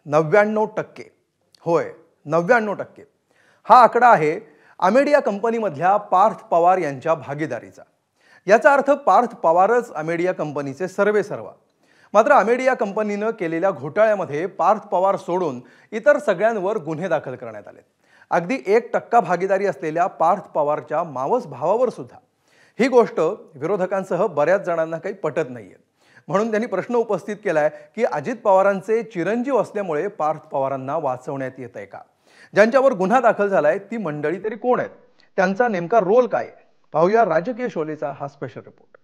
99%. होय, 99%. हा आकडा आहे अमेडिया कंपनीमधल्या पार्थ पवार यांच्या भागीदारीचा. याचा अर्थ पार्थ पवारच अमेडिया कंपनीचे सर्वेसर्वा. मात्र अमेडिया कंपनीनं केलेल्या घोटाळ्यामध्ये पार्थ पवार सोडून इतर सगळ्यांवर गुन्हे दाखल करण्यात आले. अगदी 1% भागीदारी असलेल्या पार्थ पवारच्या मावस भावावर सुद्धा. ही गोष्ट विरोधकांसह बऱ्याच जणांना काही पटत नाहीये. म्हणून त्यांनी प्रश्न उपस्थित केलाय की अजित पवारांचे चिरंजीव असल्यामुळे पार्थ पवारांना वाचवण्यात येतंय का? ज्यांच्यावर गुन्हा दाखल झालाय ती मंडळी तरी कोण आहेत? त्यांचा नेमका रोल काय आहे? पाहूया राजकीय शोलेचा हा स्पेशल रिपोर्ट.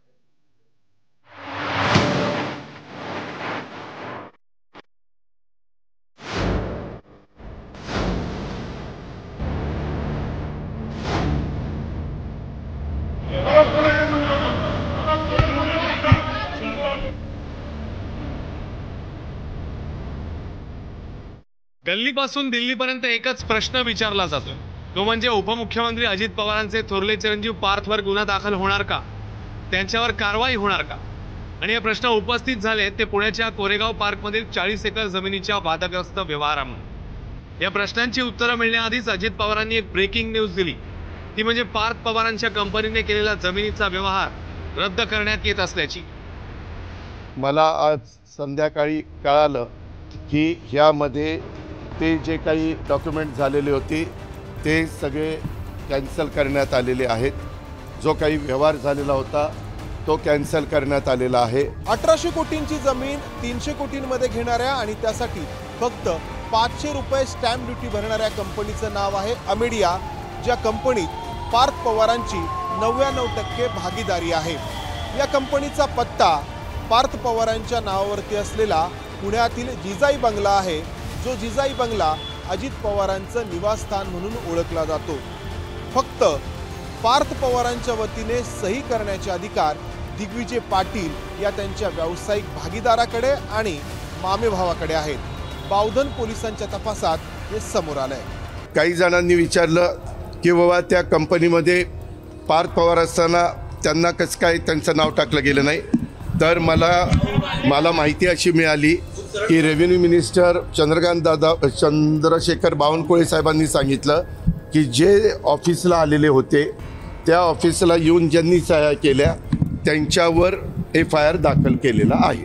गल्लीपासून दिल्लीपर्यंत एकच प्रश्न विचारला जातो, तो म्हणजे उपमुख्यमंत्री अजित पवारांचे थोरले चिरंजीव पार्थवर गुन्हा दाखल होणार का? त्यांच्यावर कारवाई होणार का? आणि हे प्रश्न उपस्थित झाले ते पुण्याच्या कोरेगाव पार्कमधील 40 एकर जमिनीच्या वादग्रस्त व्यवहारामुळे. या प्रश्नांची उत्तरं मिळण्याआधीच अजित पवारांनी एक ब्रेकिंग न्यूज दिली. ती म्हणजे पार्थ पवारांच्या कंपनीने केलेला जमिनीचा व्यवहार रद्द करण्यात येत असल्याची. मला आज संध्याकाळी कळालं की ह्यामध्ये ते जे काही डॉक्युमेंट झालेले होते ते सगळे कॅन्सल करण्यात आलेले आहेत. जो काही व्यवहार झालेला होता तो कॅन्सल करण्यात आलेला आहे. 1800 कोटींची जमीन 300 कोटींमध्ये घेणाऱ्या आणि त्यासाठी फक्त 500 रुपये स्टॅम्प ड्युटी भरणाऱ्या कंपनीचं नाव आहे अमेडिया, ज्या कंपनीत पार्थ पवारांची 99% भागीदारी आहे. या कंपनीचा पत्ता पार्थ पवारांच्या नावावरती असलेला पुण्यातील जिजाई बंगला आहे, जो जिजाई बंगला अजित पवारांचं निवासस्थान म्हणून ओळखला जातो. फक्त पार्थ पवारांच्या वतीने सही करण्याचे अधिकार दिग्विजय पाटील या त्यांच्या व्यावसायिक भागीदाराकडे आणि मामे भावाकडे आहेत. बावधन पोलिसांच्या तपासात हे समोर आलंय. काही जणांनी विचारलं की बाबा त्या कंपनीमध्ये पार्थ पवार असताना त्यांना कसं काय त्यांचं नाव टाकलं गेलं नाही. तर मला माहिती अशी मिळाली की रेव्हेन्यू मिनिस्टर चंद्रशेखर बावनकुळे साहेबांनी सांगितलं की जे ऑफिसला आलेले होते त्या ऑफिसला येऊन ज्यांनी सह्या केल्या त्यांच्यावर FIR दाखल केलेला आहे.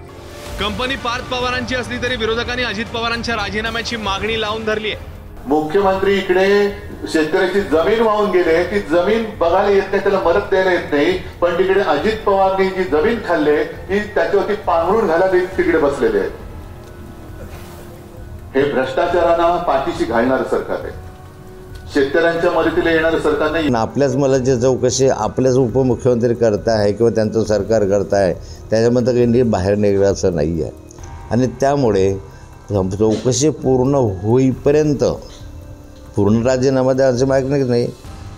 कंपनी पार्थ पवारांची असली तरी विरोधकांनी अजित पवारांच्या राजीनाम्याची मागणी लावून धरली आहे. मुख्यमंत्री इकडे शेतकऱ्याची जमीन वाहून गेले, ती जमीन बघायला येत नाही, त्याला मदत द्यायला येत नाही, पण तिकडे अजित पवारनी जी जमीन खाल्ले ती त्याच्यावरती पांघरून घालायला तिकडे बसलेले आहेत. हे भ्रष्टाचारांना पाठीशी घालणारं सरकार आहे. शेतकऱ्यांच्या मदतीला येणारं सरकार नाही. आपल्याच मुलाची चौकशी आपल्याच उपमुख्यमंत्री करताय किंवा त्यांचं सरकार करताय, त्याच्यामध्ये काही बाहेर निघायचं नाही आहे. आणि त्यामुळे चौकशी पूर्ण होईपर्यंत पूर्ण राजीनामा द्यायची मागणी नाही.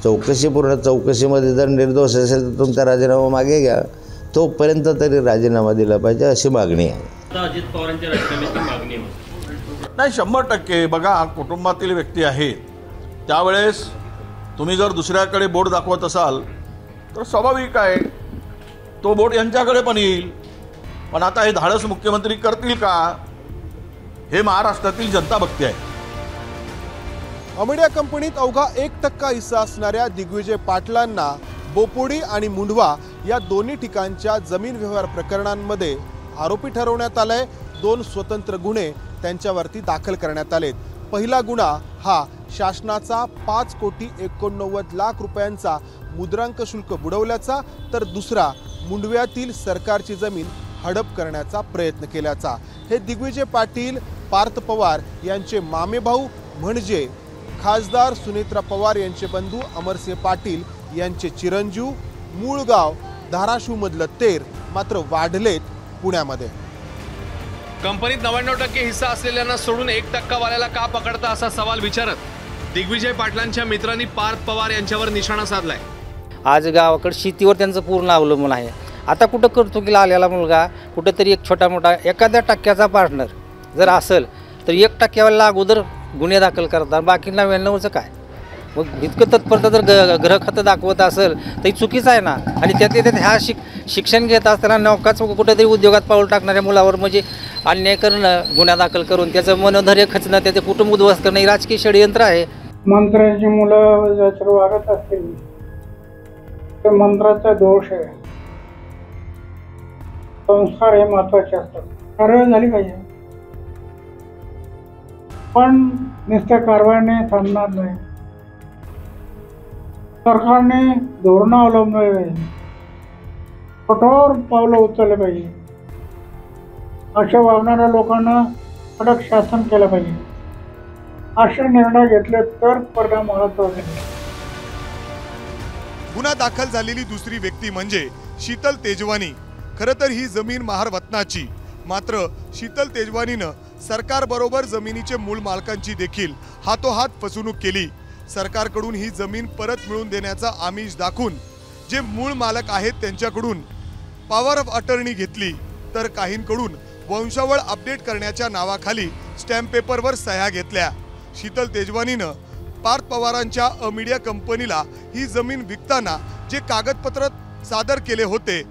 चौकशीमध्ये जर निर्दोष असेल तर तुमचा राजीनामा मागे घ्या, तोपर्यंत तरी राजीनामा दिला पाहिजे अशी मागणी आहे. अजित पवारांच्या राजीनाम्याची मागणी नाही, 100% बघा, कुटुंबातील व्यक्ती आहेत त्यावेळेस तुम्ही जर दुसऱ्याकडे बोट दाखवत असाल तर स्वाभाविक आहे तो बोट यांच्याकडे पण येईल. पण आता हे धाडस मुख्यमंत्री करतील का हे महाराष्ट्रातील जनता बघते आहे. अमेडिया कंपनीत अवघा 1% हिस्सा असणाऱ्या दिग्विजय पाटलांना बोपोडी आणि मुंढवा या दोन्ही ठिकाणच्या जमीन व्यवहार प्रकरणांमध्ये आरोपी ठरवण्यात आलंय. 2 स्वतंत्र गुन्हे त्यांच्यावरती दाखल करण्यात आलेत. पहिला गुन्हा हा शासनाचा 5,89,00,000 रुपयांचा मुद्रांक शुल्क बुडवल्याचा, तर दुसरा मुंडव्यातील सरकारची जमीन हडप करण्याचा प्रयत्न केल्याचा. हे दिग्विजय पाटील पार्थ पवार यांचे मामे भाऊ म्हणजे खासदार सुनेत्रा पवार यांचे बंधू अमरसिंह पाटील यांचे चिरंजीव. मूळ गाव धाराशिवमधलं तेर, मात्र वाढलेत पुण्यामध्ये. कंपनीत 99% हिस्सा असलेल्यांना सोडून 1% वाल्याला का पकडता असा सवाल विचारत दिग्विजय पाटलांच्या मित्रांनी पार्थ पवार यांच्यावर निशाणा साधलाय. आज गावाकडे शेतीवर त्यांचं पूर्ण अवलंबून आहे. आता कुठं करतो की आलेला मुलगा कुठंतरी एक छोटा मोठा एखाद्या टक्क्याचा पार्टनर जर असेल तर 1% वाला अगोदर गुन्हे दाखल करतात, बाकी 99चं काय. मग इतकं तत्परता जर ग्रह खातं दाखवत असेल तर चुकीचं आहे ना. आणि त्यात ह्या शिक्षण घेत असताना नौकाच कुठेतरी उद्योगात पाऊल टाकणाऱ्या मुलावर म्हणजे अन्याय करणं, गुन्हा दाखल करून त्याचं मनोधैर्य खचणं, त्याचे कुटुंब उद्ध्वस्त करणं हे राजकीय षडयंत्र आहे. मंत्र्याची मुलं जर वागत असतील ते मंत्राचा दोष आहे. संस्कार हे महत्वाचे असतात. कारवाई झाली पाहिजे, पण नुसत्या कारवाईने थांबणार नाही. सरकारने धोरणं अवलंबले पाहिजे, कठोर पावलं उचलले पाहिजे. अशा वागणाऱ्या लोकांना कडक शासन केलं पाहिजे. असे निर्णय घेतले तर परिणाम महत्वाचे. गुन्हा दाखल झालेली दुसरी व्यक्ती म्हणजे शीतल तेजवानी. खरं तर ही जमीन महारत्नाची, मात्र शीतल तेजवानीनं सरकारबरोबर जमिनीचे मूळ मालकांची देखील हातोहात फसवणूक केली. सरकारकडून ही जमीन परत मिळवून देण्याचा आमिष दाखवून जे मूळ मालक आहेत त्यांच्याकडून पॉवर ऑफ अटर्नी घेतली, तर काहींकडून वंशावळ अपडेट करण्याच्या नावाखाली स्टॅम्प पेपरवर सह्या घेतल्या. शीतल तेजवानीनं पार्थ पवारांच्या मीडिया कंपनीला ही जमीन विकताना जे कागदपत्र सादर केले होते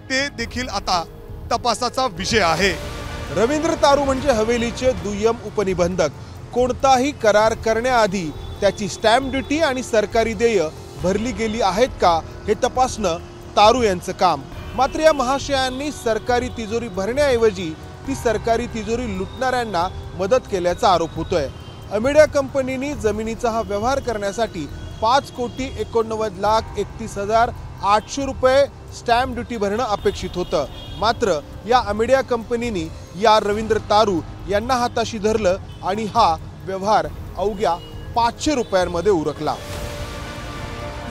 ते देखील आता तपासाचा विषय आहे. रवींद्र तारू म्हणजे हवेलीचे दुय्यम उपनिबंधक. कोणताही करार करण्याआधी त्याची स्टॅम्प ड्युटी आणि सरकारी देय भरली गेली आहेत का हे तपासणं तारू यांचं काम. मात्र या महाशयांनी सरकारी तिजोरी भरण्याऐवजी ती सरकारी तिजोरी लुटणाऱ्यांना मदत केल्याचा आरोप होतोय. अमेडिया कंपनीने जमिनीचा हा व्यवहार करण्यासाठी 5,89,31,800 रुपये स्टॅम्प ड्युटी भरणं अपेक्षित होतं. मात्र या अमेडिया कंपनीने या रवींद्र तारू यांना हाताशी धरलं आणि हा व्यवहार अवघ्या 500 रुपयांमध्ये उरकला.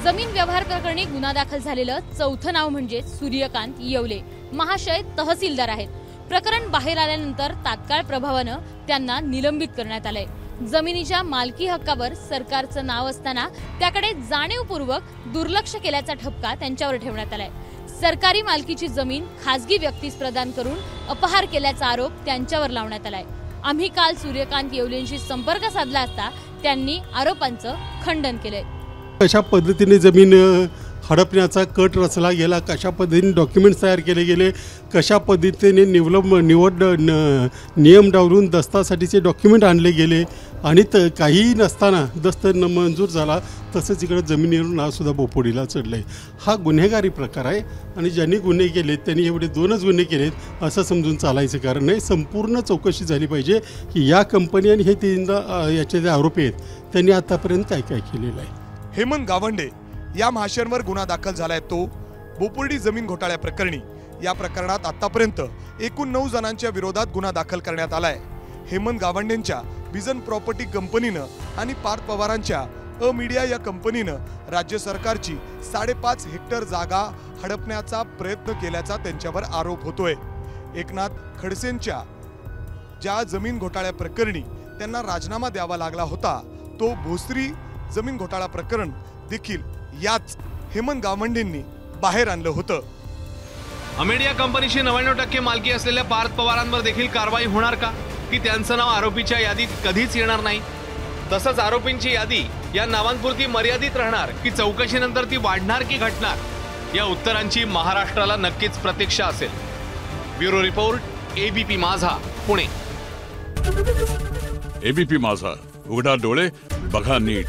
जमीन व्यवहार प्रकरणी गुन्हा दाखल झालेलं चौथं नाव म्हणजे सूर्यकांत येवले. महाशय तहसीलदार आहेत. प्रकरण बाहेर आल्यानंतर तात्काळ प्रभावानं त्यांना निलंबित करण्यात आलंय. जमिनीच्या मालकी हक्कावर सरकारचं नाव असताना त्याकडे जाणीवपूर्वक दुर्लक्ष केल्याचा ठपका त्यांच्यावर ठेवण्यात आलाय. सरकारी मालकीची जमीन खासगी व्यक्तीस प्रदान करून अपहार केल्याचा आरोप त्यांच्यावर लावण्यात आलाय. आम्ही काल सूर्यकांत येवलेंशी संपर्क साधला असता त्यांनी आरोपांचं खंडन केलंय. कशा पद्धतीने जमीन हडपण्याचा कट रचला गेला, कशा पद्धतीने डॉक्युमेंट्स तयार केले गेले, कशा पद्धतीने नियम डावलून दस्तासाठीचे डॉक्युमेंट आणले गेले आणि काहीही नसताना दस्त न मंजूर झाला तसंच इकडं जमिनीवरून नावसुद्धा बोपोडीला चढलं आहे. हा गुन्हेगारी प्रकार आहे आणि ज्यांनी गुन्हे केलेत त्यांनी एवढे 2च गुन्हे केलेत असं समजून चालायचं कारण नाही. संपूर्ण चौकशी झाली पाहिजे की या कंपनी आणि हे 3 याचे जे आरोपी आहेत त्यांनी आतापर्यंत काय काय केलेलं आहे. हेमंत गावंडे या महाशयांवर गुन्हा दाखल झालाय तो बोपोडी जमीन घोटाळ्या प्रकरणी. या प्रकरणात आतापर्यंत एकूण 9 जणांच्या विरोधात गुन्हा दाखल करण्यात आलाय. हेमंत गावंडेंच्या विजन प्रॉपर्टी कंपनीनं आणि पार्थ पवारांच्या मीडिया या कंपनीनं राज्य सरकारची 5.5 हेक्टर जागा हडपण्याचा प्रयत्न केल्याचा त्यांच्यावर आरोप होतोय. एकनाथ खडसेंच्या ज्या जमीन घोटाळ्या प्रकरणी त्यांना राजीनामा द्यावा लागला होता तो भोसरी जमीन घोटाळा प्रकरण देखील याच हेमंत गावंडेंनी बाहेर आणलं होतं. अमेडिया कंपनीची 99% मालकी असलेल्या पार्थ पवारांवर देखील कारवाई होणार का, की त्यांचं नाव आरोपीच्या यादीत कधीच येणार नाही? तसंच आरोपींची यादी या नावांपुरती मर्यादित राहणार की चौकशीनंतर ती वाढणार की घटणार, या उत्तरांची महाराष्ट्राला नक्कीच प्रतीक्षा असेल. ब्युरो रिपोर्ट, एबीपी माझा, पुणे. एबीपी माझा, उघडा डोळे बघा नीट.